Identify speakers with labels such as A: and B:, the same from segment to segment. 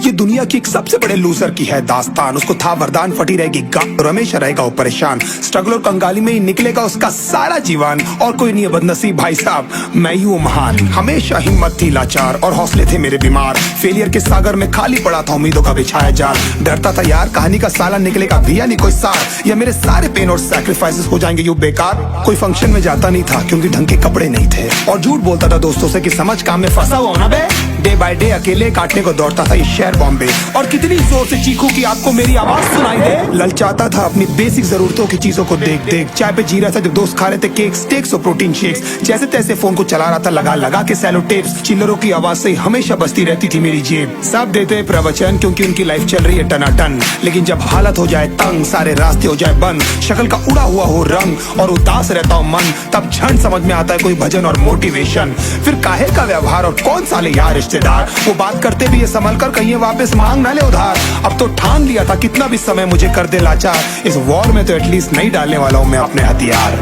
A: ये दुनिया की एक सबसे बड़े लूजर की है दास्तान। उसको था वरदान, फटी रहेगी गांड और हमेशा रहेगा वो परेशान। स्ट्रगल और कंगाली में ही निकलेगा उसका सारा जीवन। और कोई नहीं है बदनसीब भाई साहब, मैं ही हूँ महान। हमेशा हिम्मत थी लाचार और हौसले थे मेरे बीमार। फेलियर के सागर में खाली पड़ा था उम्मीदों का बिछाया जाल। डरता था यार कहानी का साला निकलेगा भी या नहीं कोई सार, या मेरे सारे पेन और सैक्रिफाइसेस हो जाएंगे यूं बेकार। कोई फंक्शन में जाता नहीं था क्योंकि ढंग के कपड़े नहीं थे, और झूठ बोलता था दोस्तों से कि समझ काम में फंसा हुआ ना बे। डे बाय डे अकेले काटने को दौड़ता था ये शहर बॉम्बे। और कितनी जोर से चीखूं कि आपको मेरी आवाज सुनाई दे। ललचाता था अपनी बेसिक जरूरतों की चीजों को देख देख। चाय पे जी रहा था जब दोस्त खा रहे थे केक, स्टेक्स और प्रोटीन शेक्स। जैसे तैसे फोन को चला रहा था लगा लगा के सैलो टेप्स। चिल्लरों की आवाज से हमेशा बजती रहती थी मेरी जेब। सब देते प्रवचन क्योंकि उनकी लाइफ चल रही है टनाटन, लेकिन जब हालत हो जाए तंग, सारे रास्ते हो जाए बंद, शक्ल का उड़ा हुआ हो रंग और उदास रहता हो मन, तब क्षण समझ में आता है कोई भजन और मोटिवेशन। फिर काहे का व्यवहार और कौन साले यार रिश्तेदार, वो बात करते भी ये संभल कर कहीं वापस मांग ना ले उधार। अब तो ठान लिया था कितना भी समय मुझे कर दे लाचार, इस वॉर में तो एटलीस्ट नहीं डालने वाला हूँ मैं अपने हथियार।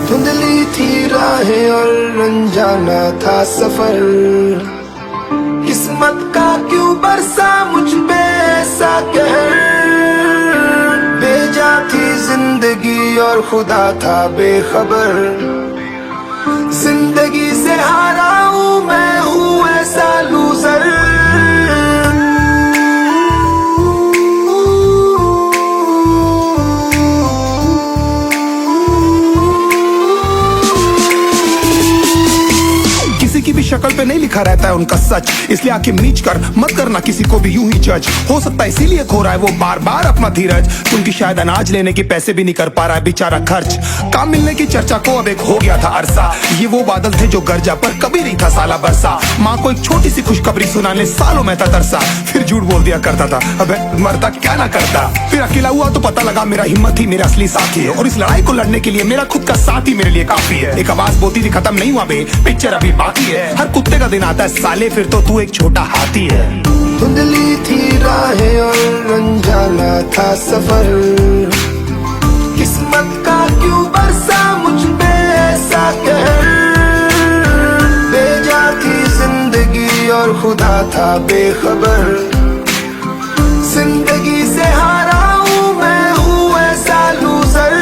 B: धुंधली थी राहें और अनजाना था सफर, किस्मत का क्यों बरसा मुझ पे ऐसा कहर। भेजा थी जिंदगी और खुदा था बेखबर, जिंदगी से हारा हूँ मैं, हूँ ऐसा लूजर।
A: किसी की भी शक्ल पे नहीं लिखा रहता है उनका सच, इसलिए आंखें मीच कर मत करना किसी को भी यूं ही जज। हो सकता है इसीलिए खो रहा है वो बार बार अपना धीरज, क्योंकि शायद अनाज लेने के पैसे भी नहीं कर पा रहा है बेचारा खर्च। काम मिलने की चर्चा को अब एक हो गया था अरसा, ये वो बादल थे जो गरजा पर कभी नहीं था साला बरसा। माँ को एक छोटी सी खुशखबरी सुनाने सालों में था तरसा, फिर झूठ बोल दिया करता था अबे मरता क्या ना करता। फिर अकेला हुआ तो पता लगा मेरा हिम्मत ही मेरा असली साथी है, और इस लड़ाई को लड़ने के लिए मेरा खुद का साथ ही मेरे लिए काफी है। एक आवाज बोलती थी खत्म नहीं हुआ बे, पिक्चर अभी बाकी है। हर कुत्ते का दिन आता है साले, फिर तो तू एक छोटा हाथी है।
B: धुंधली थी राहें और अनजाना था सफर, किस्मत का क्यों बरसा मुझ पे ऐसा कहर। भेजा थी जिंदगी और खुदा था बेखबर, जिंदगी से हारा हूँ मैं, हूँ ऐसा लूजर।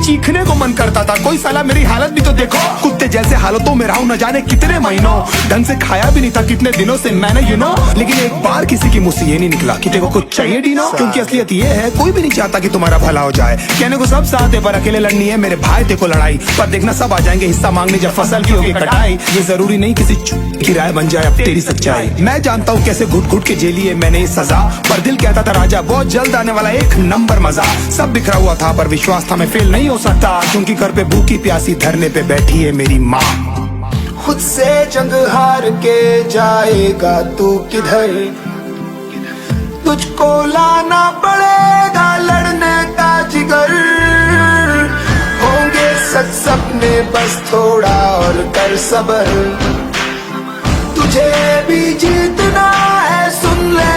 A: चीखने को मन करता था, कोई साला मेरी हालत भी तो देखो। कुत्ते जैसे हालतों में रहा हूं न जाने कितने महीनों, ढंग से खाया भी नहीं था कितने दिनों से मैंने लेकिन एक बार किसी की मुंह से ये नहीं निकला कि तेरे को कुछ चाहिए डीनो। क्योंकि असलियत ये है कोई भी नहीं चाहता कि तुम्हारा भला हो जाए। कहने को सब साथ है पर अकेले लड़नी है मेरे भाई तेरे को लड़ाई, पर देखना सब आ जाएंगे हिस्सा मांगने जब फसल की होगी कटाई। ये जरूरी नहीं किसी की राय बन जाए अब तेरी सच्चाई। मैं जानता हूँ कैसे घुट घुट के झेली है मैंने सजा, पर दिल कहता था राजा बहुत जल्द आने वाला एक नंबर मजा। सब बिखरा हुआ था पर विश्वास था मैं फेल नहीं हो सकता, क्योंकि घर पे भूखी प्यासी धरने पे बैठी है मेरी माँ।
B: खुद से जंग हार के जाएगा तू किधर, तुझको लाना पड़ेगा लड़ने का जिगर। होंगे सच सपने बस थोड़ा और कर सबर, तुझे भी जीतना है सुन ले